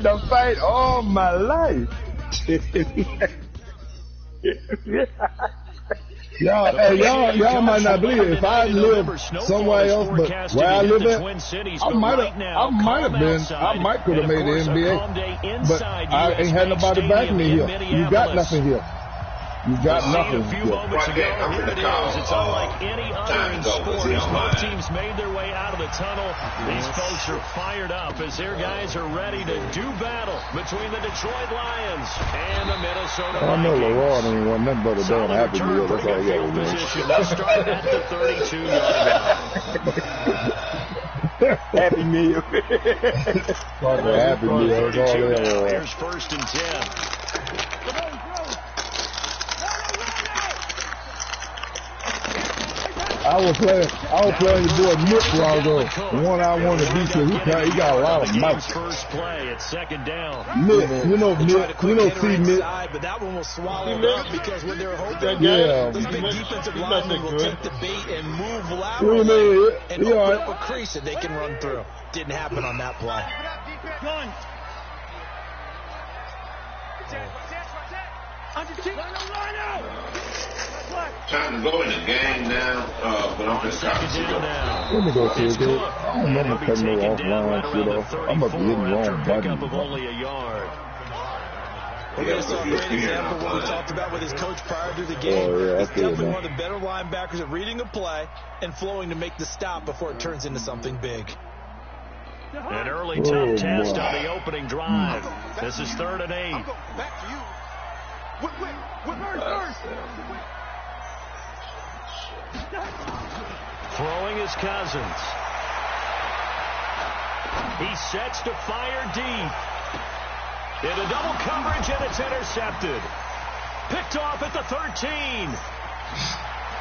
the fight all my life. Y'all might not believe it. If I lived somewhere else but where I live at, I might could have made the NBA, but I ain't had nobody backing me here. You got nothing here. You got nothing here. Moments ago, here it is. It's unlike any other in sport. As both teams made their way out of the tunnel, these folks are fired up as their guys are ready to do battle between the Detroit Lions and the Minnesota Vikings. I know LeRoy ain't want nothing but a damn Happy Meal. That's all he got to do. Start at the 32-yard line. Happy Meal. Happy Meal. Here's 1st and 10. I was playing your boy Nick while ago. The one I wanted to beat you. He got a lot of mouth. First play at 2nd down. Nick, you know Nick, see Nick. But that one will swallow up because when they're hoping, this big defensive lineman will take the bait and move laterally and open up a crease that they can run through. Didn't happen on that play. Time to go in the game now, but I'm just trying to see Let me go to it, dude. I don't remember cutting no offline shit off. I'm up to hit the wrong button. It's a great example of what we talked about with his coach prior to the game. He's definitely one of the better linebackers at reading a play and flowing to make the stop before it turns into something big. An early tough test on the opening drive. This is 3rd and 8. Back to you. Throwing his Cousins. He sets to fire deep. Into double coverage, and it's intercepted. Picked off at the 13. I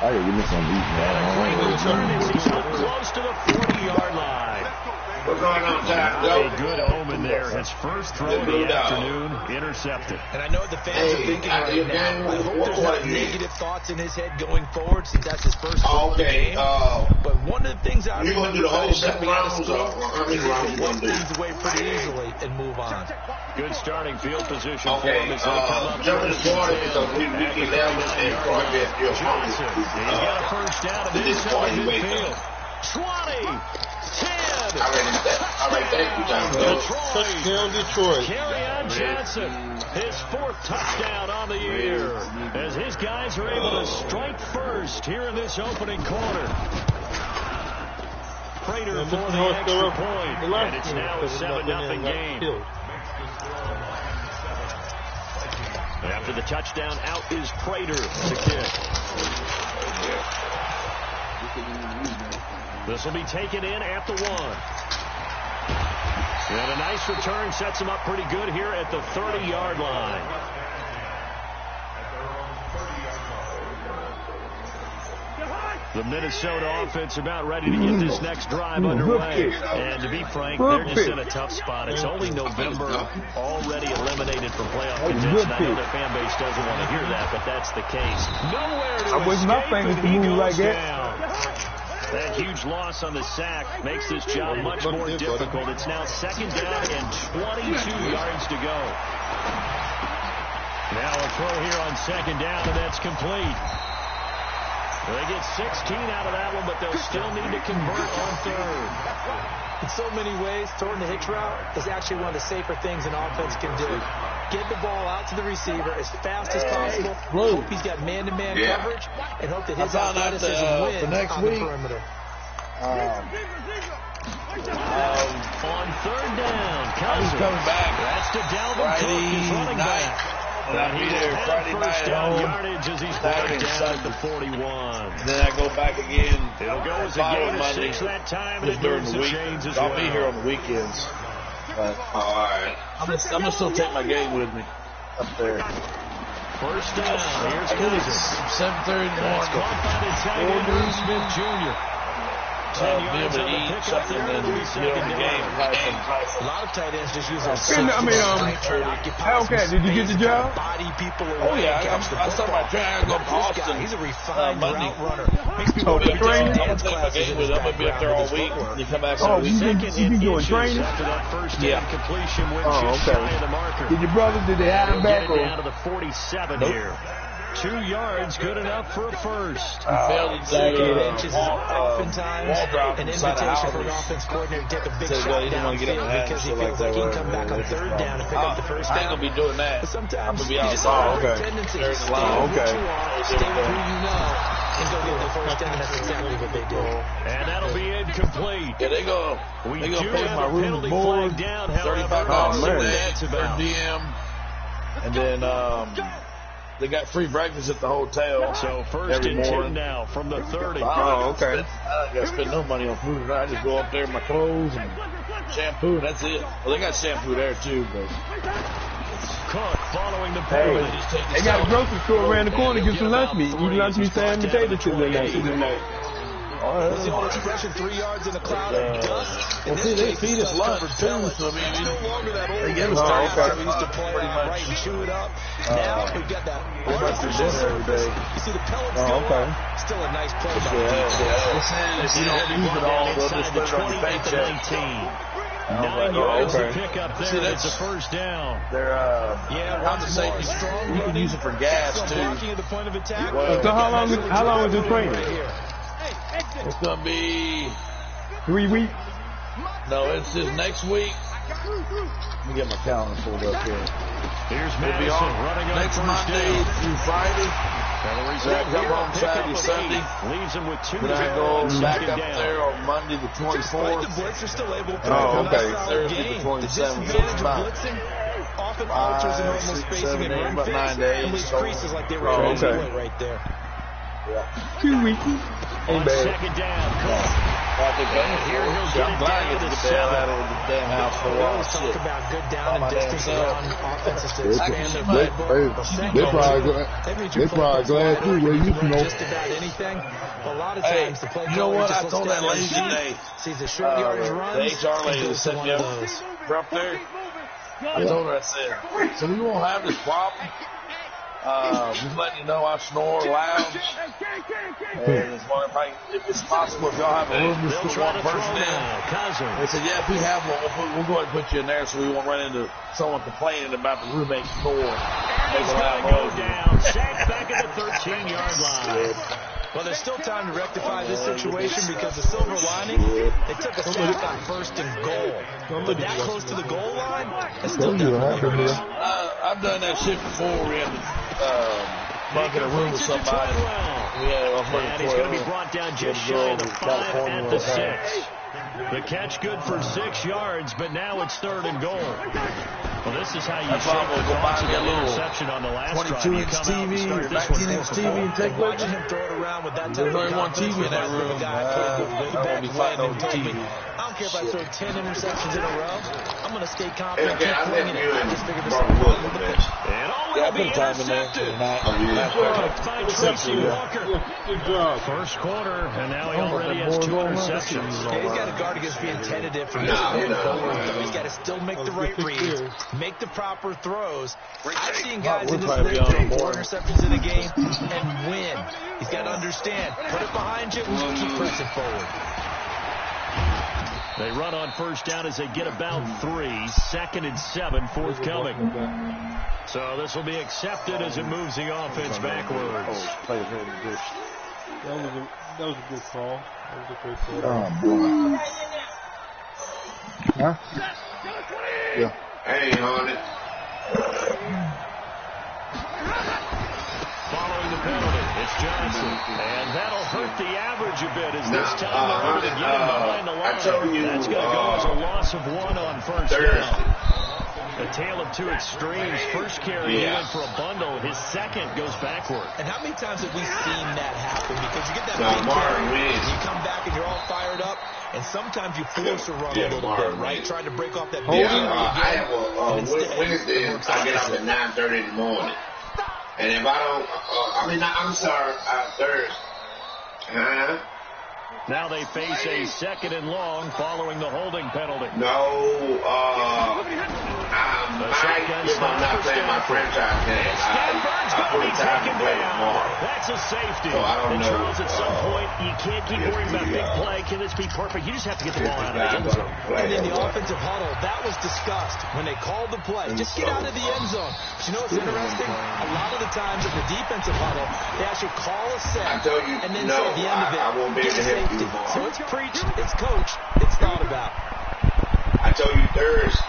gotta give me some eating. And a great return as he's up close to the 40-yard line. What's going on, Jack? A good omen there. His first throw of the afternoon, intercepted. And I know what the fans are thinking right now. I hope there's not negative thoughts in his head going forward since that's his first throw of the game. But one of the things I remember do the whole second rounds or how many rounds you walk things away pretty easily and move on. Good starting field position for him as they come up. Jumping the quarter is a weekly level and progress. Johnson, he's got a first down and inside midfield. 20, 10. All right, thank you, John. Touchdown, Detroit. Kerryon Johnson, his 4th touchdown on the year, as his guys are able to strike first here in this opening quarter. Prater for the extra point, and it's now a 7-0 game. After the touchdown, out is Prater to kick. This will be taken in at the 1. And a nice return sets him up pretty good here at the 30-yard line. The Minnesota offense about ready to get this next drive underway. And to be frank, they're just in a tough spot. It's only November, already eliminated from playoff contention. I know their fan base doesn't want to hear that, but that's the case. Nowhere to escape, and he goes down. That huge loss on the sack makes this job much more difficult. It's now 2nd down and 22 yards to go. Now a throw here on 2nd down, and that's complete. They get 16 out of that one, but they'll still need to convert on 3rd. In so many ways, throwing the hitch route is actually one of the safer things an offense can do. Get the ball out to the receiver as fast as possible. Hope he's got man-to-man coverage, and hope that his athleticism wins on the perimeter. On 3rd down, Cousins. coming back. That's to Dalvin Cook, his running back. I'll be there Friday night first down yardage as he's brought down at the 41. And then I go back again. It'll go as a gain of 6 that time, and it moves the chains as well. I'll be here on the weekends. All right. I'm gonna still take my game with me up there. First down. Here's Cousins. 7:30 in the morning. Caught by the tight end, Smith Jr. be able to eat something and get on the game. A lot of tight ends just use their strength. Hellcat, did you get the job? Body people away. Oh yeah, I started my training. I go to Austin. He's a refined Monday. route runner. Makes people I'm training. gonna take my game with him. I'm gonna be up there all week. You come back Oh, for you been doing training? After that first Yeah. completion went Oh, just okay. shy of the marker. Did your brother, did they have him Get back? it Or? down to the 47 here. 2 yards, good enough for a first. Failed to Second take inches is oftentimes an invitation for an offense coordinator to take a big shot downfield because he feels like he can come back on third down and pick up the first I ain't down. gonna be doing that. But sometimes I'm gonna be you out. just have okay. a tendency to There's stay a line. with what Okay. you are, stay with who you know, and go get the first down. That's exactly what they do. And that'll be incomplete. Yeah, they go We pay do my have a room penalty and board, flag down, however. $35 man. a day That's for about. DM, and then they got free breakfast at the hotel. So first every and 10 morning. now from the 30. Oh, okay. I don't gotta spend no money on food. I just go up there with my clothes and shampoo, and that's it. Well, they got shampoo there too, but Cook following the Hey, penalty. they got a grocery store around the corner. Get some lunch meat. Eat lunch meat, salmon, potato chips in there. What's the old expression? 3 yards in a cloud of dust. well, see, they feed us lunch too, so I mean, It's no longer that old they give us style $35 we used to play pretty much. right and chew it up. Now we've got that Pretty much for artificial dinner every surface. day. You see the pellets Oh, go okay. up. Still a nice play by the Yeah, defense. if you don't use it all, they'll just put it on your Inside the 20 at the paycheck. 19. I'm 9 like, yards okay. to pick up there. See, It's a that's- first down. They're Yeah, I'm once just more, saying strong you can use it for gas Still too. blocking at the point of attack. Well, So how long is the training? Right here. It's gonna be 3 weeks? no, it's just next week. Let me get my calendar pulled up here. Here's We'll be Madison on running on next first Monday down. through Friday. Penalties Then I out come here. home Pickup Saturday, of Sunday. 8. Leaves them with 2 Then I down go on back second up down. there on Monday the Despite the 24th. blitz, they're still able to play Oh, a okay. nice solid Thursday the game. The 27th. disadvantage of About blitzing often alters the normal 5, 6, spacing 7, and 8, run about fits 9 days. and leaves So- creases like they were Oh, trying to okay. do right there. 2 weeks. On Ain't bad. second down, Cook. I think Here he'll get I'm it glad I down get to to get the hell 7. out of the damn house for a We while. always talk Shit. about good down Oh, my and damn distance self. on offenses to They expand their probably playbook. glad too. Well, you know. Just about anything. A lot of Hey, times the play you know caller what? just I looks told down that and lady today. sees the short yardage The runs. HR lady and that goes to set one me of up those. for up there. I told her, I said, so we won't have this problem. Just letting you know I snore loud. And as long if it's possible, if y'all have a room just They'll put try one to person throw in. now. Cousins. They said, yeah, if we have one, we'll go ahead and put you in there so we won't run into someone complaining about the roommate snore. Make He's a loud going to go noise. down. Sacked back at the 13-yard line. Well, there's still time to rectify this situation because the silver lining, they took a sack on first and goal. But that close to the goal line, that's still definitely hurts. I've done that shit before. We had to bunk in a room with somebody. And he's going to be brought down just shy of the 5 at the 6. The catch good for 6 yards, but now it's third and goal. Well, this is how you That's why I'm shake gonna the go buy box of me a that little interception on the last drive. 22-inch You come out and TV start or this one 19-inch 4 for TV 4. and take Watching him throw it around with that type There's of only one confidence TV in that reminds me of room. a guy I played with way I won't back be when fighting and over told me, TV. I don't care if I throw 10 interceptions in a row. I'm going to stay confident, Okay, keep I swinging think it. you I and just figured this Mark out. Wood the best. And all Yeah, I will be put time in there. intercepted. Oh, By Tracy Walker. Good job. First quarter, and now he already has 2 interceptions. Yeah, he's got to guard against being tentative from this No, point no, forward. no. Though. He's got to still make the right reads, make the proper throws. I've seen guys we're in this trying to league be on throw the 4 board. interceptions in a game and win. He's got to understand. Put it behind you and keep pressing forward. They run on first down as they get about 3. 2nd and 7 forthcoming. So this will be accepted as it moves the offense backwards. Play it in the dish. That was a good call. That was a great call. Oh, boy. Huh? Yeah. Hey, Hornet. Following the penalty, it's Johnson. And that'll hurt the average a bit as this time they're able to get him behind the line. I told you, That's going to go as a loss of 1 on first Thursday. down. A tale of two extremes. First carry, he went for a bundle. His second goes backward. And how many times have we seen that happen? Because you get that Now, big Mark carry, wins. and you come back and you're all fired up, and sometimes you force a run a little Mark bit, right? wins. Trying to break off that Yeah, holding. I have and instead, Wednesday. it works I get up opposite. at 9:30 in the morning, and if I don't, I'm sorry, Thursday. Now they face a 2nd and long following the holding penalty. No, I'm not playing my franchise game. I put a time to play tomorrow. That's a safety. So I don't know. Charles, at some point, you can't keep worrying about big play. Can this be perfect? You just have to get the ball out of the end zone. And in the offensive huddle, that was discussed when they called the play. Just get out of the end zone. But you know what's interesting? A lot of the times in the defensive huddle, they actually call a set and then say at the end of it, I won't be able to help you tomorrow. So it's preached, it's coached, it's thought about. I told you Thursday.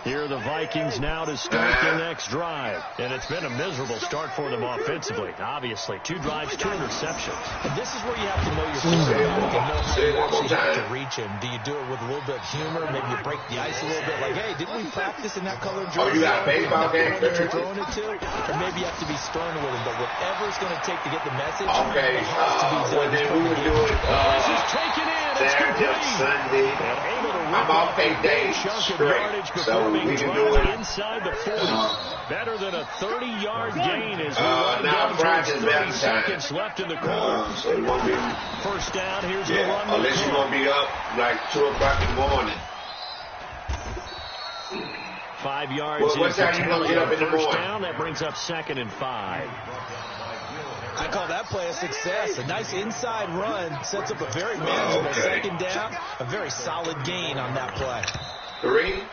Here are the Vikings now to start their next drive. And it's been a miserable start for them offensively. Obviously, 2 drives, 2 interceptions. And this is where you have to know your quarterback and know how you actually have to reach him. Do you do it with a little bit of humor? Maybe you break the ice a little bit. Like, hey, didn't we practice in that colored jersey? Oh, you got a baseball game? That you're throwing it to? Or maybe you have to be stern with him. But whatever it's going to take to get the message, okay, it has to be done. Then we would do it This is taken in. It's complete. Sunday. I'm off 8 days straight, so we can do it. Inside the 40. Better than a 30-yard gain as we run down towards 30 seconds left in the quarter. So it won't be, first down, here's the run. Unless you're going to be up like 2 o'clock in the morning. 5 yards. What time you going to get up in the morning? First down, that brings up 2nd and 5. I call that play a success. A nice inside run sets up a very manageable 2nd down. A very solid gain on that play. 3.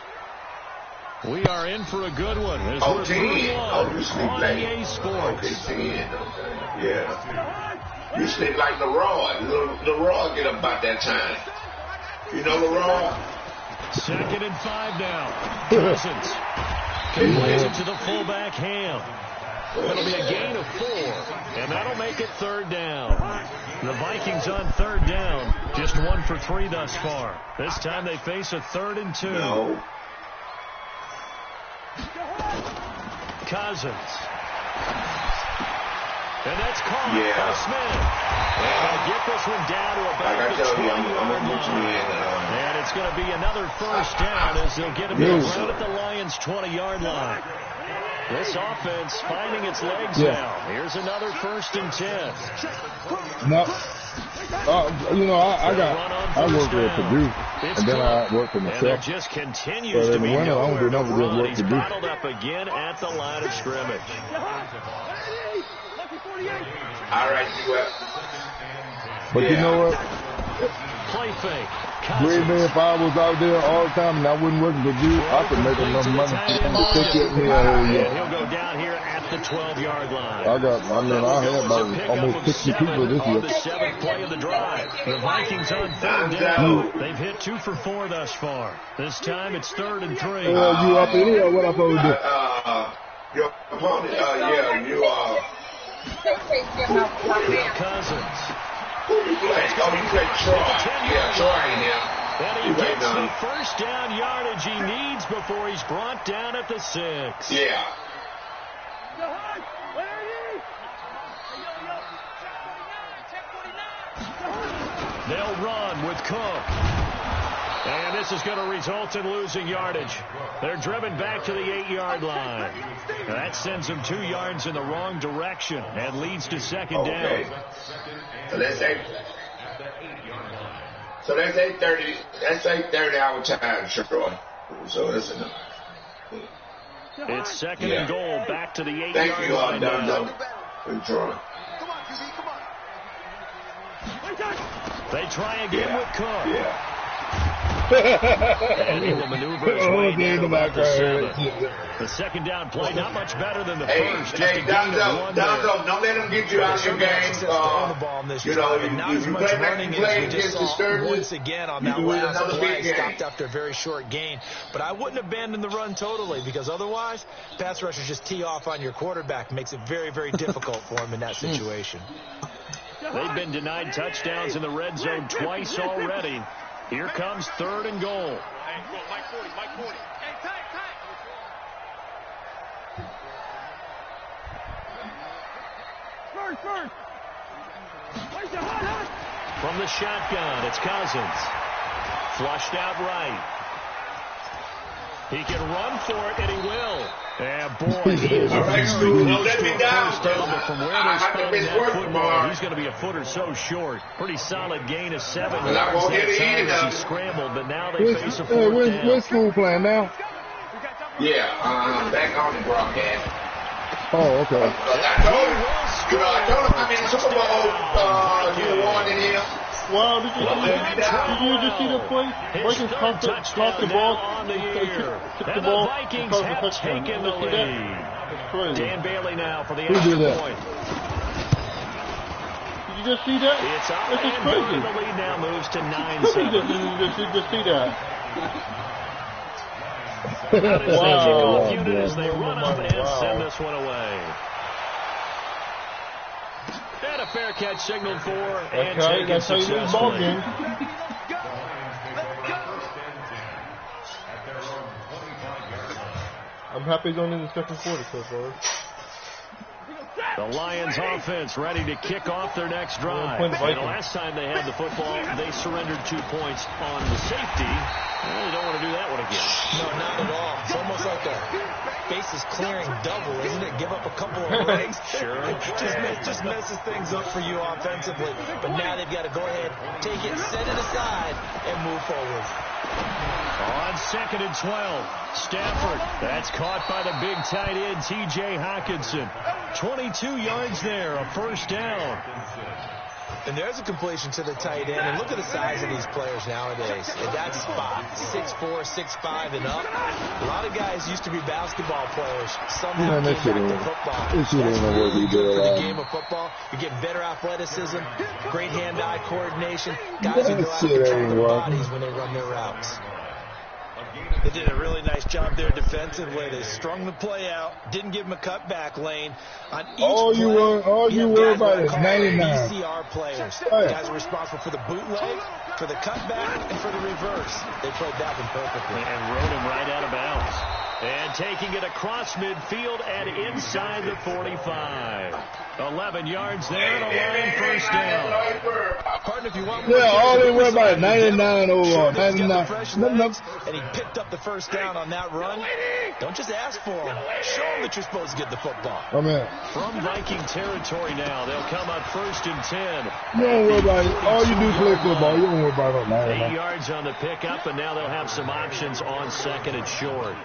We are in for a good one. As we're 10. You sleep on late. EA Sports. Okay, 10. Okay. Yeah. You sleep like Leroy. Leroy get up about that time. You know Leroy? 2nd and 5 now. Cousins completes it to the fullback Ham. It'll be a gain of 4, and that'll make it 3rd down. The Vikings on 3rd down, just 1 for 3 thus far. This time they face a 3rd and 2. No. Cousins. And that's caught by Smith. And they'll get this one down to about the 20-yard line. And it's going to be another first down as they'll get him right at the Lions' 20-yard line. This offense finding its legs now. Here's another 1st and 10. No. You know, I work for Purdue, and then I work for myself. And it just continues to be nowhere to run. He's bottled up again at the line of scrimmage. All right, you up. But you know what? Play fake. Green Bay, if I was out there all the time and I wouldn't work for you, I could make enough money to take care of me a whole year. He'll go down here at the 12-yard line. I had about almost 60 people this year. The 7th play of the drive. The Vikings on 3rd down. They've hit 2 for 4 thus far. This time it's 3rd and 3. You up in here? What I supposed to do? Your opponent, you are. Cousins. Who you play? Oh, you play Troy. Yeah, Troy in here. And he gets the first down yardage he needs before he's brought down at the 6. Yeah. They'll run with Cook. And this is going to result in losing yardage. They're driven back to the 8-yard line. Now that sends them 2 yards in the wrong direction and leads to 2nd down. So that's 8:30. That's 8:30 our time, Troy. So that's enough. It's 2nd and goal back to the 8-yard Thank you, line now. Troy. They try again with Cook. Yeah. And he will maneuver his way down to about the 7th. The 2nd down play, not much better than the first. Hey, Donzo, don't let him get you out of your game. You know, if you play against the Sturgeon, once again on that last play, stopped after a very short gain. But I wouldn't abandon the run totally, because otherwise, pass rushers just tee off on your quarterback. Makes it very, very difficult for him in that situation. They've been denied touchdowns in the red zone twice already. Here comes 3rd and goal. From the shotgun, it's Cousins. Flushed out right. He can run for it, and he will. And boy, he is all right, Stu, don't let me down. But from where they're spotting that football, he's going to be a foot or so short. Pretty solid gain of 7 yards that time as he scrambled, but now they face a 4th down. Where's school playing now? Yeah, back on the broadcast. Oh, okay. I told him, I mean, the Super Bowl, you won in here. Wow, did you just see the play? Vikings caught the ball, took the ball, Vikings have taken the lead. That's crazy. Dan Bailey now for the Who did extra that? point. Did you just see that? It's up, That's just and crazy. the lead now moves to 9-7. Just see that. Wow. Unit as they run up and send this one away. And a fair catch signaled for and taken that's how you lose ball successfully. game. I'm happy he's only in the second quarter so far. The Lions offense ready to kick off their next drive. And the last time they had the football, they surrendered 2 points on the safety. They don't want to do that one again. No, not at all. It's almost like a bases clearing double, isn't it? Give up a couple of runs. Sure. just messes things up for you offensively. But now they've got to go ahead, take it, set it aside, and move forward. On 2nd and 12, Stafford. That's caught by the big tight end, T.J. Hockenson. 22 yards there, a 1st down. And there's a completion to the tight end. And look at the size of these players nowadays. At that spot, 6'4", 6'5", and up. A lot of guys used to be basketball players. Somehow came back to football. That's really good for the game of football. You're getting better athleticism, great hand-eye coordination. Guys who go out and control their bodies when they run their routes. They did a really nice job there defensively. They strung the play out, didn't give him a cutback lane. On each all you worry about is 99. BCR players. Guys are responsible for the bootleg, for the cutback, and for the reverse. They played that one perfectly. And rode him right out of bounds. And taking it across midfield and inside the 45. 11 yards there and a line 1st down. Partner, if you want all they worry about is 99 overall. 99. And he picked up the 1st down on that run. Don't just ask for him. Show him that you're supposed to get the football. Amen. From Viking territory now, they'll come up 1st and 10. You don't worry about it. All you do is play football. You don't worry about it. 8 yards on the pickup, and now they'll have some options on 2nd and short.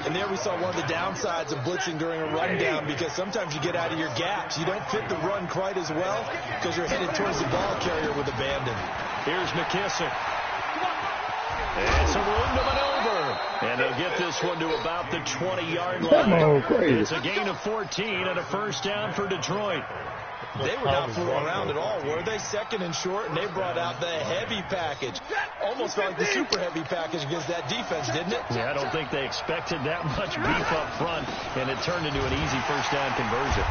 And there we saw one of the downsides of blitzing during a rundown, because sometimes you get out of your gaps. You don't fit the run quite as well because you're headed towards the ball carrier with abandon. Here's McKissick. And some room to maneuver. And they'll get this one to about the 20-yard line. It's a gain of 14 and a 1st down for Detroit. They were not fooling around at all, were they? 2nd and short, and they brought out the heavy package. Almost felt like the super heavy package against that defense, didn't it? Yeah, I don't think they expected that much beef up front, and it turned into an easy 1st down conversion.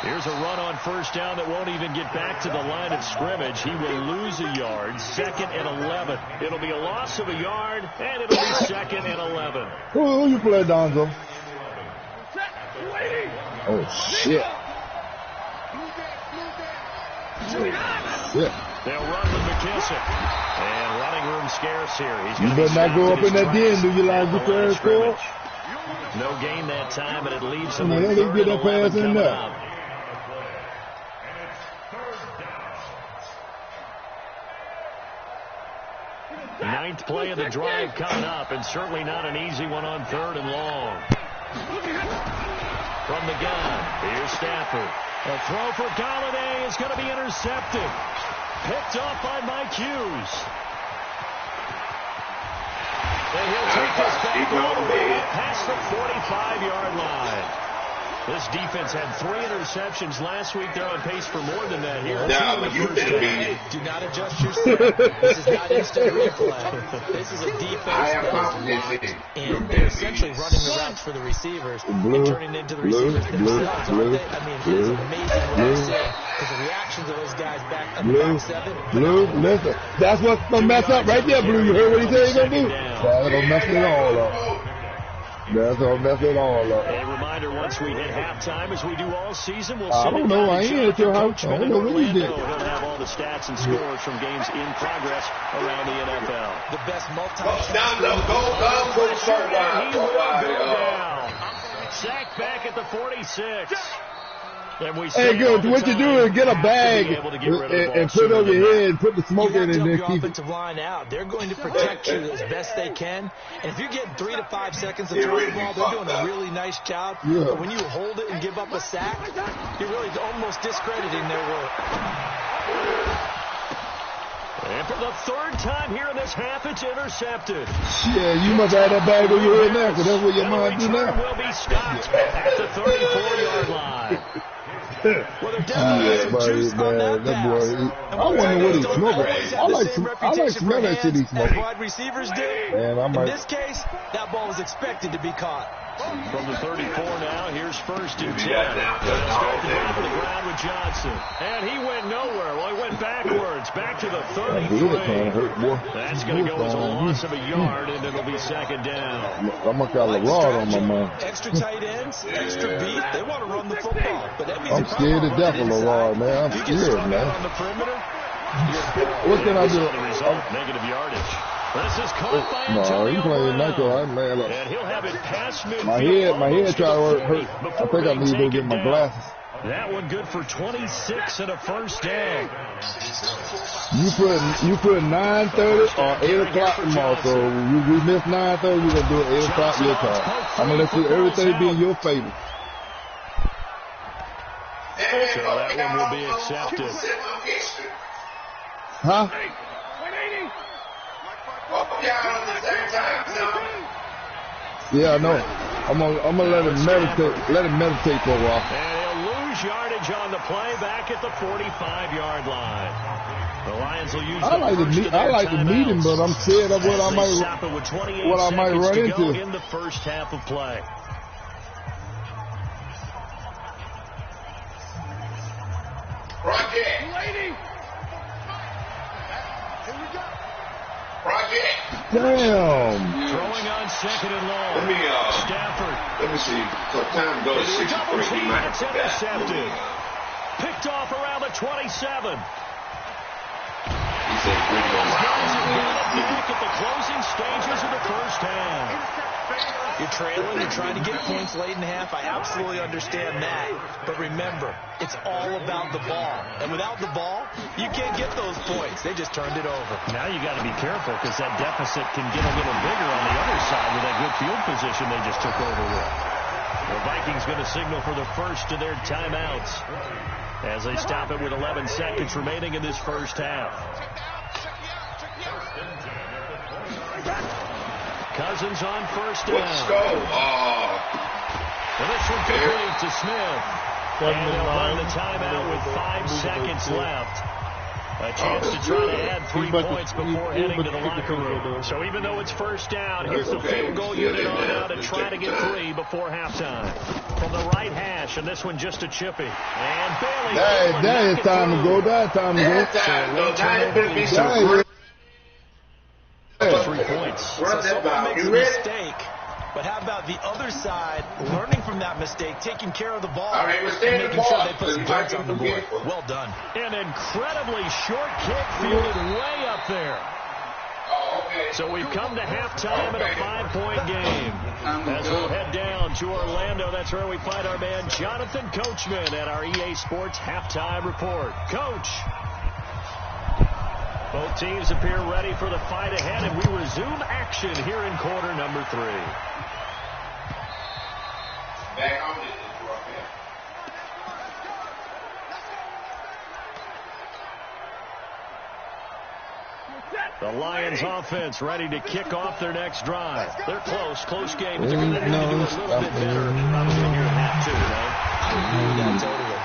Here's a run on 1st down that won't even get back to the line of scrimmage. He will lose a yard. 2nd and 11. It'll be a loss of a yard, and it'll be 2nd and 11. Who you play, Donzo? Oh, shit. They'll run with McKissick. And running room scarce here. You better not go up in that den, do you, like the third score? No gain that time, and it leaves them with with 3rd and 11 coming up. Ninth play of the drive coming up, and certainly not an easy one on 3rd and long. From the gun, here's Stafford. A throw for Galladay is going to be intercepted. Picked off by Mike Hughes. And he'll take this back all the way past the 45-yard line. This defense had 3 interceptions last week. They're on pace for more than that here. Yeah, but you didn't beat it. Do not adjust your set. This is not instant replay. This is a defense. I have confidence in it. And they're essentially running the routes for the receivers and turning into the receivers themselves, aren't they? I mean, it is amazing what I'm saying, because the reactions of those guys back in the back 7. Listen. That's what's going to mess up right there, Blue. You heard what he said he's going to do? That'll mess it all up. That's all. That's it all. A reminder: once we hit halftime, as we do all season, we'll I don't know. I ain't at your house. I don't know what he did. He'll have all the stats and scores from games in progress around the NFL. The best Go down. Sacked back at the 46. Hey, good. What you do is get a bag and put it over your head and put the smoke in it and then keep it. Offensive line out. They're going to protect you as best they can. And if you get 3 to 5 seconds of throwing the ball, they're doing a really nice job. Yeah. But when you hold it and give up a sack, you're really almost discrediting their work. And for the third time here in this half, it's intercepted. Yeah, you must have that bag over your head now, because that's what your mind do now. Will be stopped at the 34-yard line. Well, they're definitely some juice on that pass. I wonder what he's smoking. I like smell that shit he's smoking. Wide receivers do. And in this case, that ball was expected to be caught. From the 34 now, here's 1st and 10. Start the drive to the ground with Johnson. And he went nowhere. Well, he went backwards. Back to the 33. That's going to go as a loss of a yard, and it'll be 2nd down. I'm going to got a rod on my mind. Extra tight ends, extra beat. They want to run the football. But that means I'm scared to death of LaRod, man. I'm scared, man. On the perimeter, what can I do? The result, negative yardage. This is caught by Antonio he playing Nico. Man, look. And he'll have it past midfield. My head tried to hurt. I think I need to go get my glasses. That one good for 26 and a 1st down. You put 9:30 or 8 o'clock tomorrow. So we missed 9:30. We're gonna do it 8 o'clock your time. I'm gonna let you everything be in your favor. So that one will be accepted. Huh? Yeah, I know. I'm gonna let him meditate for a while. And he'll lose yardage on the play back at the 45-yard line. The Lions will use I like to meet him, but I'm scared of what I might run into in the first half of play. Damn. Throwing on 2nd and long. Stafford. Let me see. So time goes 6-3. He might have intercepted. Picked off around the 27. He said, bring it on. Back at the closing stages of the first half. You're trailing, you're trying to get points late in the half. I absolutely understand that. But remember, it's all about the ball. And without the ball, you can't get those points. They just turned it over. Now you got to be careful because that deficit can get a little bigger on the other side with that good field position they just took over with. The Vikings going to signal for the first of their timeouts as they stop it with 11 seconds remaining in this first half. Cousins on 1st down. Let's go. And this one complete to Smith. And they'll run the timeout with 5 seconds left. A chance to try to add 3 points before heading to the locker room. So even though it's 1st down, here's the field goal unit on now to try to get 3 before halftime. From the right hash, and this one just a chippy. And Bailey. That is time to go. That's time to go. 3 points. So someone makes a mistake, but how about the other side learning from that mistake, taking care of the ball, and making sure they put some points on the board. Well done. An incredibly short kick fielded way up there. So we've come to halftime in a 5-point game. As we'll head down to Orlando, that's where we find our man Jonathan Coachman at our EA Sports Halftime Report. Coach. Both teams appear ready for the fight ahead, and we resume action here in quarter number 3. The Lions offense ready to kick off their next drive. They're close game. But they're going to need to do a little bit better probably here in half 2, right? I agree with that totally.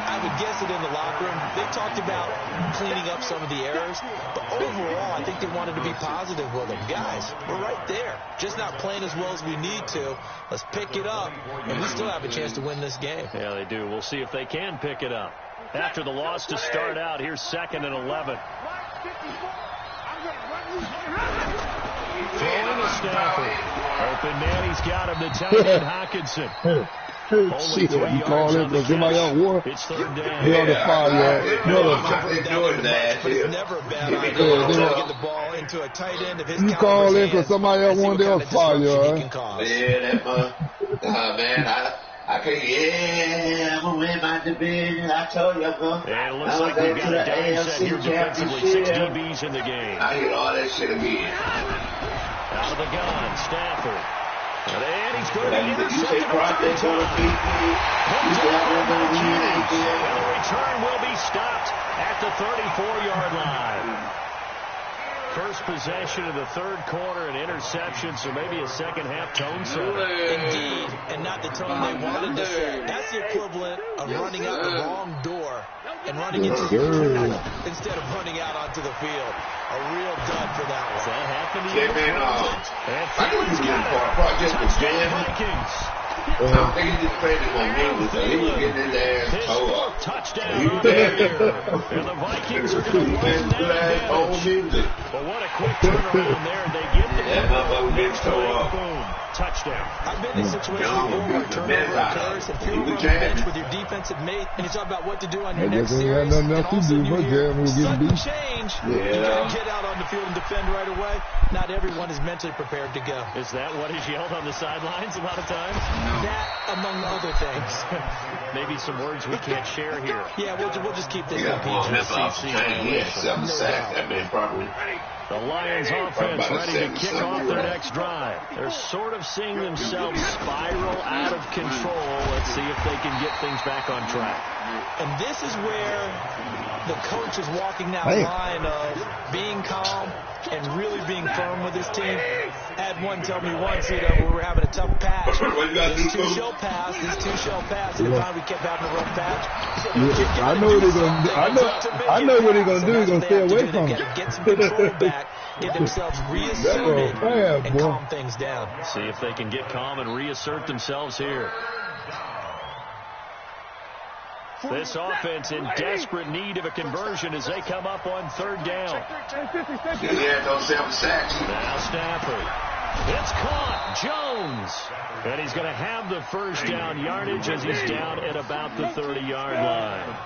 I would guess it in the locker room. They talked about cleaning up some of the errors, but overall, I think they wanted to be positive with them. Guys, we're right there. Just not playing as well as we need to. Let's pick it up, and we still have a chance to win this game. Yeah, they do. We'll see if they can pick it up. After the loss to start out, here's 2nd and 11. Throwing to Stafford. Open man, he's got him to tight end Hawkinson. Shit, you call him because somebody else won. It's third down. He on the 5 yard. But it's never a bad idea to get the ball into a tight end of his You call in because somebody else won their 5 yard. Yeah, man, I can't. Yeah, I'm gonna win my division. I told you I'm gonna. And it looks like we've got a down set here defensively. 6 DBs in the game. I hear all that shit again. Out of the gun, Stafford. And he's going to be intercepted. And the return will be stopped at the 34-yard line. First possession of the third quarter, an interception, so maybe a second-half tone setter. Indeed, and not the tone they wanted to set. That's the equivalent of running out the wrong door and running into the pool instead of running out onto the field. A real dud for that one. That happened to Yeah, man, I know you get for a project with Jam. I'm thinking this trade is going to win, so he was getting in there and toe up. Touchdown. And the Vikings are going to win that advantage. But what a quick turnaround there. They get the next play, boom, touchdown. I've been in situations before where turnover occurs and you're on the bench with your defensive mate, and you talk about what to do on your next series, and all of a sudden you hear sudden change. You got to get out on the field and defend right away. Not everyone is mentally prepared to go. Is that what is yelled on the sidelines a lot of times? That, among other things. Maybe some words we can't share here. Yeah, we'll just keep this Yeah, in PG. he had 7 sacks. That man probably. The Lions offense ready to kick off their next drive. They're sort of seeing themselves spiral out of control. Let's see if they can get things back on track. And this is where the coach is walking that line of being calm and really being firm with his team. I had one tell me once, we were having a tough patch. This two shall pass. And finally we kept having a rough patch. I know what they're going to do. I know what they're going to do. They're going to stay away from it. Get some control back, get themselves reasserted, and calm things down. See if they can get calm and reassert themselves here. This offense in desperate need of a conversion as they come up on third down. Yeah, no 7 sacks. Now Stafford. It's caught. Jones. And he's going to have the first down yardage as he's down at about the 30-yard line.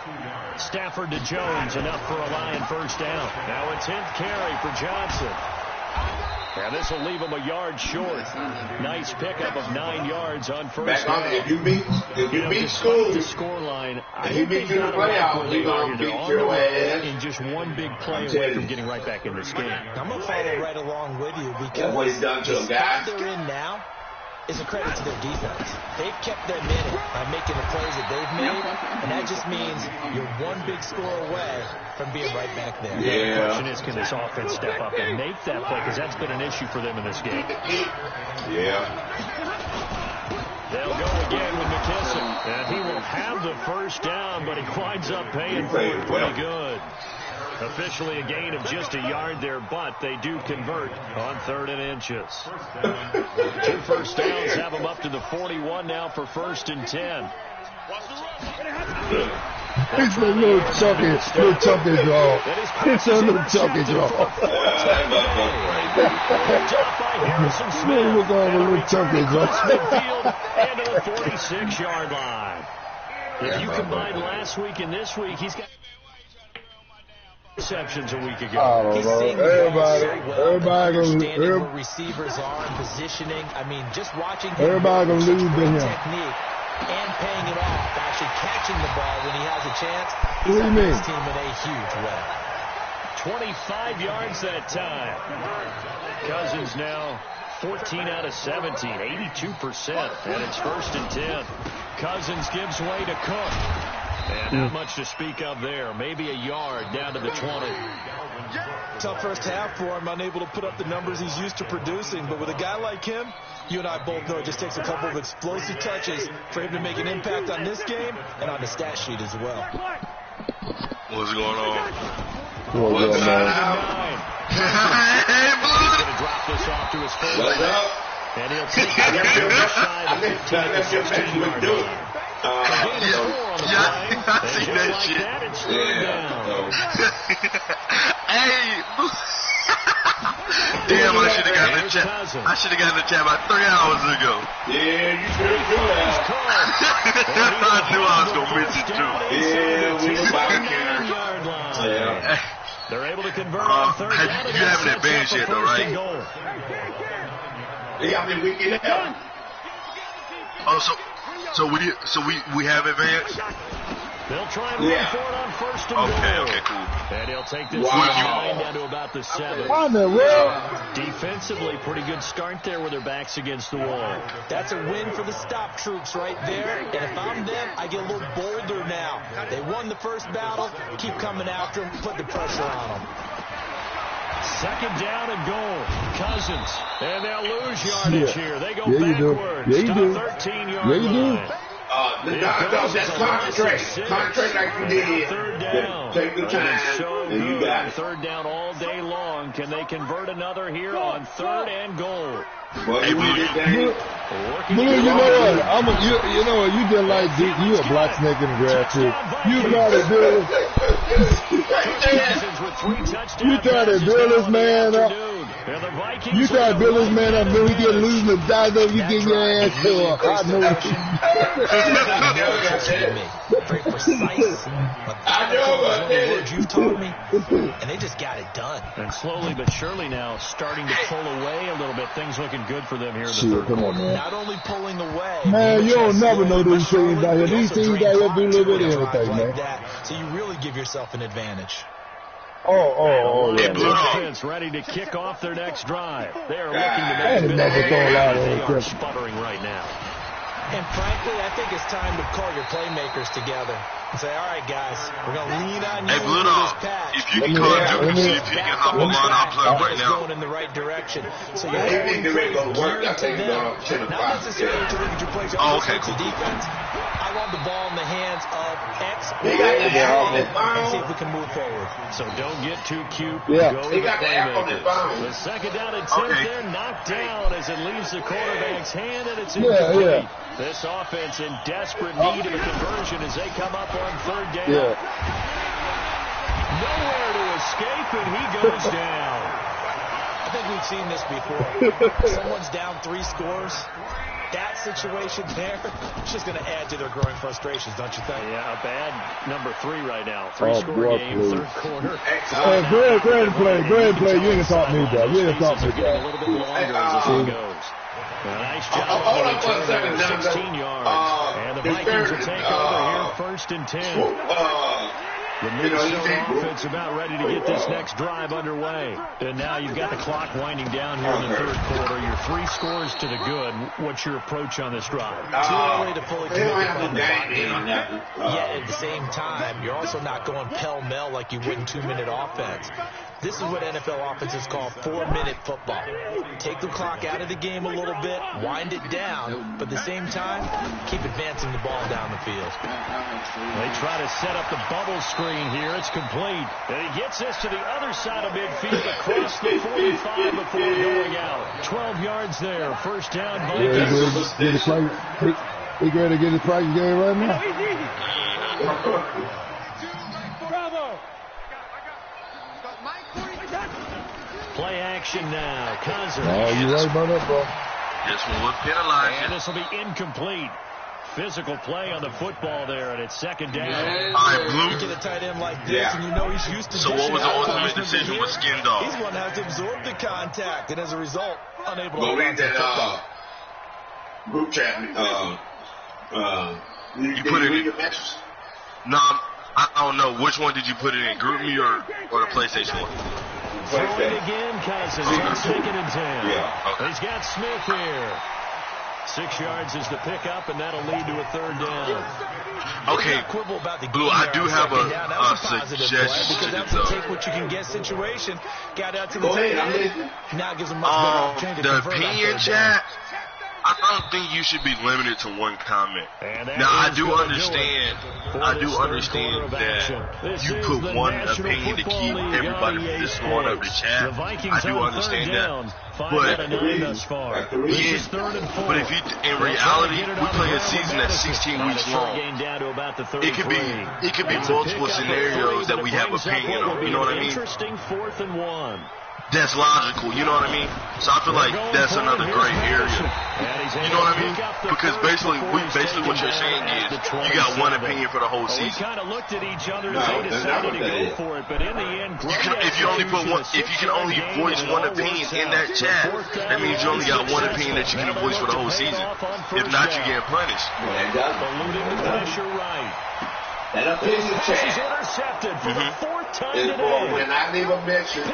Stafford to Jones, enough for a Lion first down. Now a 10th carry for Johnson. And this will leave him a yard short. Nice pickup of 9 yards on first down. If you beat school, the score line, if you beat you in the playoffs, we're going to beat your ass. In just one big play away from getting right back in this game. I'm going to follow right along with you because that's what he's done to the them guys. spot they're in now is a credit to their defense. They've kept them in it by making the plays that they've made, and that just means you're one big score away from being right back there. Yeah. The question is, can this offense step up and make that play? Because that's been an issue for them in this game. Yeah. They'll go again with McKissick. And he will have the first down, but he winds up paying for it pretty good. Officially a gain of just a yard there, but they do convert on 3rd and inches. 2 first downs have them up to the 41 now for 1st and 10. It's a little chunky draw. It's a little chunky draw. We're going a little chunky draw. And to the 46-yard line. If you combine last week and this week, he's got receptions a week ago. He's seeing everybody understanding where receivers are and positioning. I mean, just watching him. Everybody gonna lose to him. Technique and paying it off, actually catching the ball when he has a chance. He's what do you mean? His team in a huge way. 25 yards that time. Cousins now 14 out of 17, 82%, and it's 1st and 10. Cousins gives way to Cook. And not much to speak of there. Maybe a yard down to the 20. Tough first half for him, unable to put up the numbers he's used to producing. But with a guy like him, you and I both know it just takes a couple of explosive touches for him to make an impact on this game and on the stat sheet as well. What's going on? What's going on? He's going to drop this off to his fullback. And he'll take it to the side of 15 to 16 yard line. I seen that shit. That, it's third down. Hey, Damn, I should have gotten the chat. I should have gotten the chat about 3 hours ago. Yeah, you sure do that. I knew I was going to miss it, too. Yeah, we about to care. Yeah. They're able to convert on third down. You haven't advanced yet, though, right? Yeah, I mean, we get out. Oh, so we have advanced? They'll try and run for it on first and goal. Okay, cool. And he'll take this 9 down to about the 7. On the road. Defensively, pretty good start there with their backs against the wall. That's a win for the stop troops right there. And if I'm them, I get a little bolder now. They won the first battle. Keep coming after them. Put the pressure on them. Second down and goal. Cousins. And they'll lose yardage here. They go backwards to the 13-yard line. No, that's contract. Contract like you did. Third down. Take the time. And you got it. Third down all day long. Can they convert another here on third and goal? Well, you win this game. Blue, you know what? You know what? You just like Dick. You a black snake in the grass too. You got to do it. You try to build this man up. You try to build this man up. Then we get losing the dino. You get your ass killed. I know. Very precise. I know the words you've taught me, and they just got it done. And slowly but surely now starting to pull away a little bit. Things looking good for them here in the third Come on, quarter. man. Not only pulling away. Man, you don't never know these teams out here. These teams out here do a little bit of everything, man. So you really give yourself an advantage. Oh, yeah. Defense ready to kick off their next drive. They are looking to make They are sputtering right now. And frankly, I think it's time to call your playmakers together and say, all right, guys, we're going to lean on you Hey, Blue for this Dog, patch. if you can call Duke, see if you can hop on, I'll play right now. Going in the right direction. So Yeah, you're he think they're going to work. I think not necessarily to look at your plays. Oh, okay, cool. Defense. I want the ball in the hands of X They got the app on this and see phone. if we can move forward. So don't get too cute. Yeah. Go to They the got the app on their playmakers. phone. The second down and 10, they're knocked down as it leaves the quarterback's hand, and it's Yeah. This offense in desperate need of a conversion as they come up on third down. Yeah. Nowhere to escape, and he goes down. I think we've seen this before. Someone's down 3 scores. That situation there is just going to add to their growing frustrations, don't you think? Yeah, a bad number 3 right now. 3-score game, please. third quarter. Go ahead and play. Go ahead and play. You ain't talk me, dog. You ain't talk me, Getting a little bit longer as this one goes. A nice job Hold on on for a the second, return, John. 16 yards. And the Vikings will take over here first and 10. The Minnesota offense about ready to get this next drive underway. And now you've got the clock winding down here in the third quarter. You're 3 scores to the good. What's your approach on this drive? Too early to fully They don't commit have to no the clock game in on down. that. Yet at the same time, you're also not going pell-mell like you would in 2-minute offense. This is what NFL offenses call 4-minute football. Take the clock out of the game a little bit, wind it down, but at the same time, keep advancing the ball down the field. They try to set up the bubble screen here. It's complete. And he gets this to the other side of midfield across the 45 before going out. 12 yards there. First down, Vikings. He ready to get his practice game right now. Play action now. Cousins. Oh, you right about that, bro. This one was penalized. And this will be incomplete. Physical play on the football there, and it's second down. All right, Blue. You get a tight end like this, and you know he's used to So what was the ultimate decision with Skin Dog? He's going to have to absorb the contact, and as a result, unable to Go hold on read to the football. that group chat. You put it in. No, I don't know. Which one did you put it in? Group Me or the PlayStation one? Throw it again, Cousins on second and 10. Yeah. Okay. He's got Smith here. 6 yards is the pickup, and that'll lead to a third down. Okay, Blue, I do have a suggestion, because though. take what you can get situation, got out to the Go ahead, tail I'm end. listening. Now gives them much better opportunity to The convert on opinion third down. chat, I don't think you should be limited to one comment. And that Now, I is do gonna understand. do it I for do this third understand quarter of action. that This you is put the one National opinion to Football keep League everybody on from EA disagreeing over the Sports. chat. The Vikings I do on understand third down. that. 5 But- out of 9 thus far. This is third and 4. But if you, in reality, we play a season that's 16 weeks long. Down to about the It could be multiple scenarios that we have opinion on. You know what I mean? Interesting 4th and 1. that's logical, you know what I mean? So I feel like that's another great area. You know what I mean? Because basically what you're saying is you got one opinion for the whole season. We kind of looked at each other and they decided to go for it, but in the end, if you can only voice one opinion in that chat, that means you only got one opinion that you can voice for the whole season. If not, you get punished. Eluding the pressure right. And opinion chat is intercepted for the fourth time is today. for when I leave a message in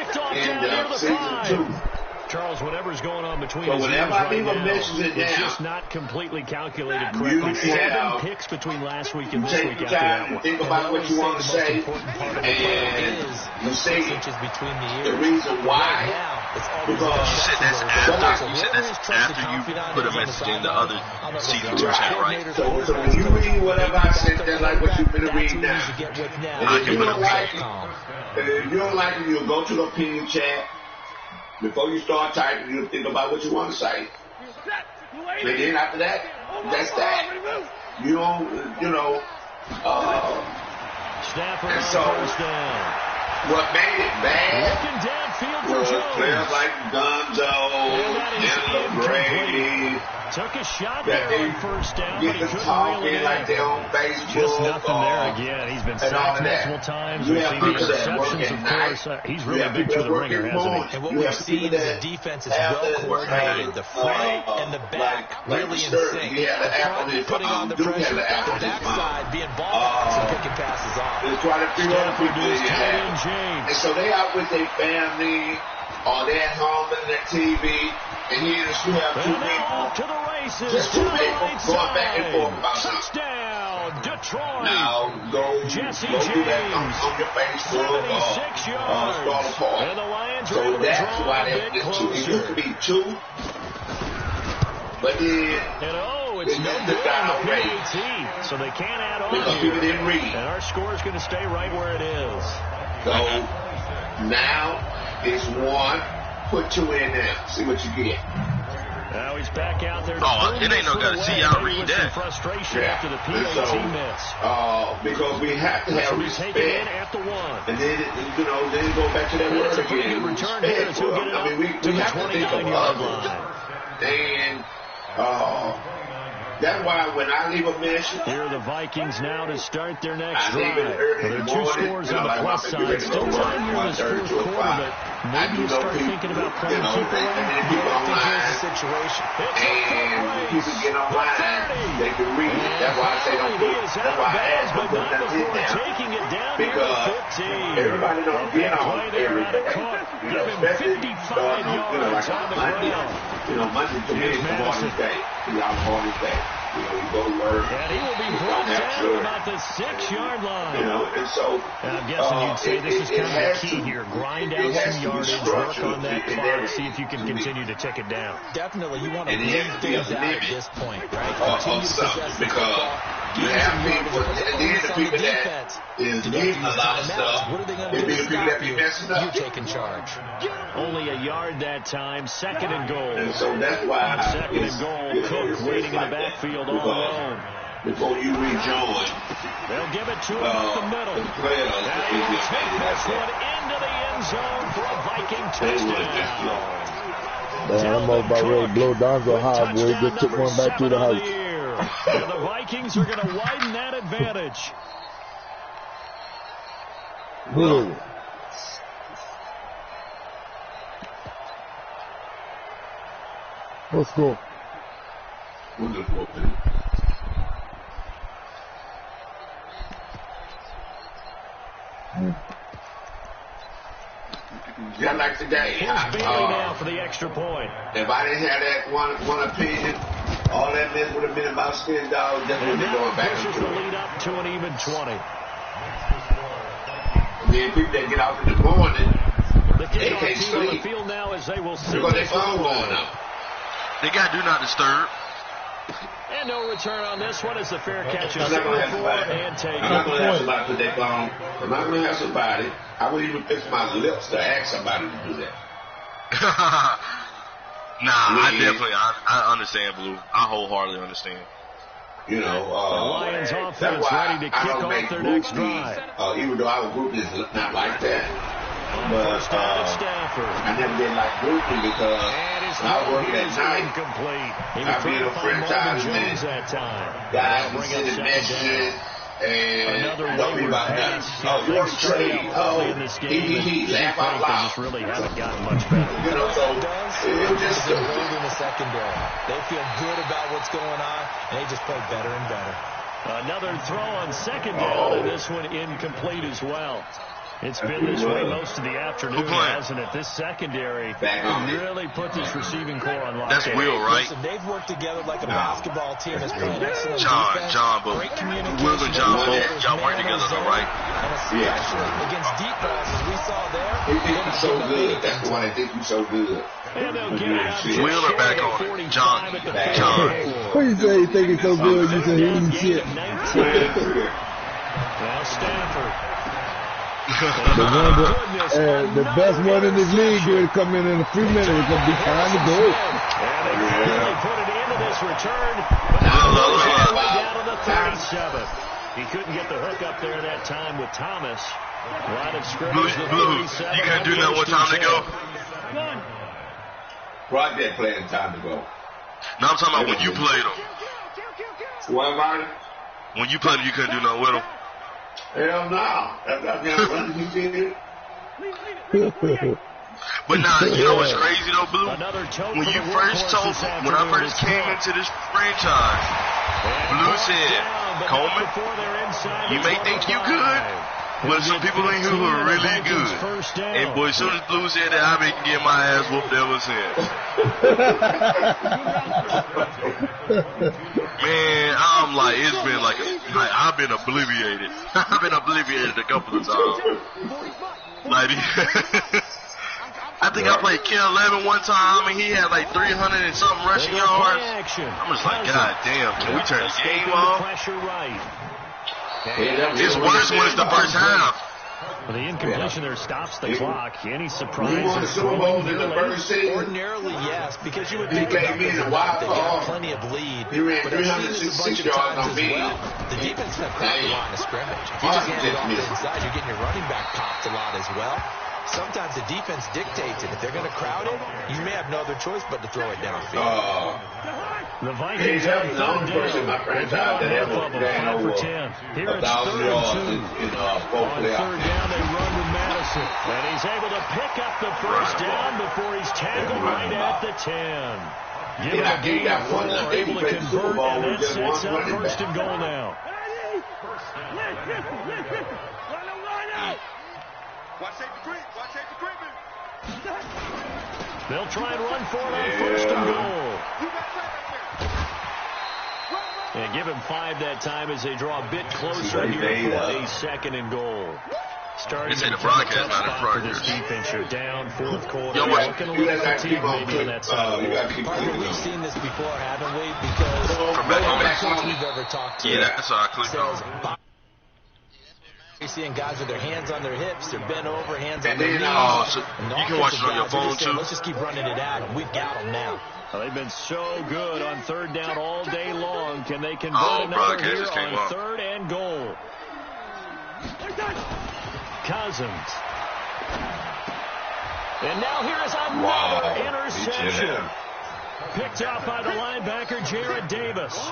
season 2. Charles, whatever's going on between so his whenever ears I leave right a message in it's now, just not completely calculated correctly. 7 picks between last week and this week after that one. Think about what you want to say, and you say between the reason why. Because you said that's after you put a message in the other season 2 chat, right? So when you read whatever I said, that's like what you're going to read now. And if you don't like it, you'll go to the opinion chat. Before you start typing, you think about what you want to say. And then after that, that's that. You don't, and so what made it bad was players like Gonzo, Brady, took a shot there on first down, get to talking like they're on Facebook. Just nothing there again. He's been sacked multiple times. You We've have seen people that work interceptions, at of night. course. He's really been through the ringer, hasn't he? And what we've seen is the defense is well coordinated. The front and the back really in sync. The front putting on the pressure, the backside being ball hawks and picking passes off. They're trying to figure out people you have. And so they out with their family, or they're at home on their TV, and here you have two people, just two people going back and forth about something. Detroit. Now go do that on your Facebook or start a party. So that's why there's two. It used to be 2, but then it's no good on the PAT, so they can't add on because people didn't read. And our score is going to stay right where it is. So now it's 1. Put 2 in there. See what you get. Now he's back out there. Oh, it ain't no good. See, y'all read that. Frustration after the PAT miss. Because we have to have respect. At the 1. And then, then go back to that word again. Return here as he'll get it up we to the have to think of 29-yard line. And that's why when I leave a message, here are the Vikings now to start their next I drive. There are 2 scores on the plus side. Still time here in this fourth quarter, but maybe you start thinking about playing keep away. Here's the situation. And people get online, they can read it. That's why I say don't put. That's why I ask them to put nothing down. Because everybody don't get on every day. Especially like Monday. Monday to me is the hardest day. Y'all hardest day. You go to work. And he will be brought down about the 6-yard line. And so and I'm guessing you'd say this is kind of the key here. Grind out some yardage, work on that clock, see if you can continue to take it down. Definitely, you want to leave things out at this point, right? Continue to possess the football. You have people, and then the people that is getting a lot of stuff, what are they going to do? the people that be messing up. You taking charge. Only a yard that time, 2nd and goal. And so that's why 2nd and goal, Cook waiting in the backfield all alone. Before you rejoin, they'll give it to him up the middle. The players, and he'll take this one into the end zone for a Viking touchdown. I'm about ready to blow Donzo high, boy. Just took one back to the house. And the Vikings are going to widen that advantage. Well, let's go. Just like today, now for the extra point. If I didn't have that one opinion, all that mess would have been about $10. Definitely going back to the lead up to an even 20. Then people that get out in the morning, they can't sleep. The field now as they will because their phone going up. They got do not disturb. And no return on this one as the fair catch is I'm not going to have somebody. I'm not going to have somebody put their phone. I'm not going to have somebody. I wouldn't even fix my lips to ask somebody to do that. I understand, Blue. I wholeheartedly understand. The Lions offense ready to kick off their next drive. Even though our group is not like that. But I never did like grouping because when I work at night, I be a franchise man. Guys be sending messages and don't be about that. Oh, you want to trade? Oh, he laugh out loud. Just really haven't gotten much better. You know, so it was just in the secondary. They feel good about what's going on, and they just play better and better. Another throw on second down, and this one incomplete as well. It's been this way most of the afternoon, hasn't it? This secondary really put this receiving core on lockdown. That's Will, right? Listen, they've worked together like a basketball team. Has played excellent defense. But Will and John both y'all work together, though, right? And especially against deep balls, as we saw there. He thinks he's so good. That's the one that thinks he's so good. Will are back on it. John. What you say? He think he's so good? You say he ain't shit. Now Stafford. The best one in this league going to come in a few minutes. It's going to be time to go. And they finally put it into this return. Down to the 37. He couldn't get the hook up there that time with Thomas. Line of scrimmage. Blue, you can't do that. What time to go? Project playing time to go. No, I'm talking about when you played them. What about it? When you played them, you couldn't do nothing with them. Hell no. That's not the running you did. But nah, you know what's crazy though, Blue? When I first came into this franchise, Blue said, Coleman, you may think you good, but some people in here who are really good. And boy, as soon as Blue said that, I've been getting my ass whooped ever since. Man, I'm like, it's been like I've been obliviated. I've been obliviated a couple of times. Like, I think I played Ken 11 one time, and he had like 300 and something rushing yards. I'm just like, God damn, can we turn the game off? It's worse when it's the first half. Well, the incompletion there stops the clock. Any surprise? You won the Super Bowl in the first season? Ordinarily, yes, because you would think they got plenty of lead. He ran 366 yards on me. The defense had cracked the line of scrimmage. If you just hand it off to the inside, you're getting your running back popped a lot as well. Sometimes the defense dictates it. If they're going to crowd it, you may have no other choice but to throw it downfield. The Vikings have third down. My franchise that ever ran over 10. Here it's 3rd and 2. On third down, they run with Madison. And he's able to pick up the first down before he's tackled right at the 10. Given a gain of 4, able to convert, and that sets up 1st and goal now. They'll try and run for it on 1st and goal. And give him 5 that time as they draw a bit closer here for a 2nd and goal. Starting to the broadcast, not in front of this defense. You're down 4th quarter. Yo, looking a little fatigued maybe on that side. We've seen this before, haven't we? Because every we've ever talked to. Yeah, that's how I clicked on. You're seeing guys with their hands on their hips, they're bent over, hands on their knees. So you can watch it on your phone too. Let's just keep running it at them. We've got them now. Well, they've been so good on 3rd down all day long. Can they convert another here on 3rd and goal? Cousins. And now here is another interception. Picked off by the linebacker, Jared Davis.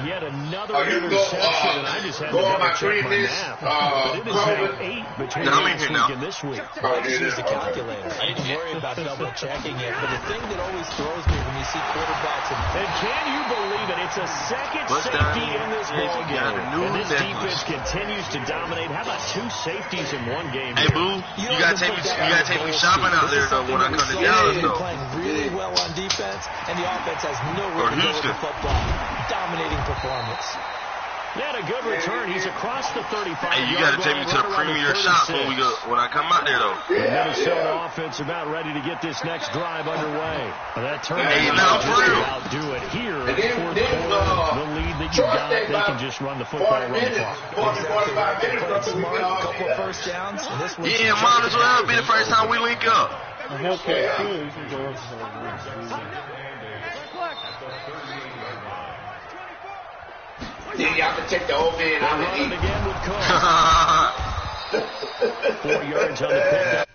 Yet another interception, and I just had to double-check my math. But it is now 8 between last week and this week. I just used a calculator. I didn't worry about double-checking it, but the thing that always throws me when you see quarterbacks... And can you believe it? It's a second safety in this ballgame. And this defense continues to dominate. How about 2 safeties in one game? Hey, Boo, you gotta take me shopping out there, though, when I come to Dallas, though. Playing really well on defense, and the offense has nowhere to go with the football. Dominating performance. He had a good return. He's across the 35. Hey, you got to take me to the premier shops when I come out there, though. The Minnesota offense about ready to get this next drive underway. That turnover outdo it here. 4th quarter, the lead that you got, they can just run the football, run the clock. Smart, a couple of first downs. And this yeah, might as well be the first time we link up. Then you have to take the old man out of the again with Cook. 4 yards on the pickup.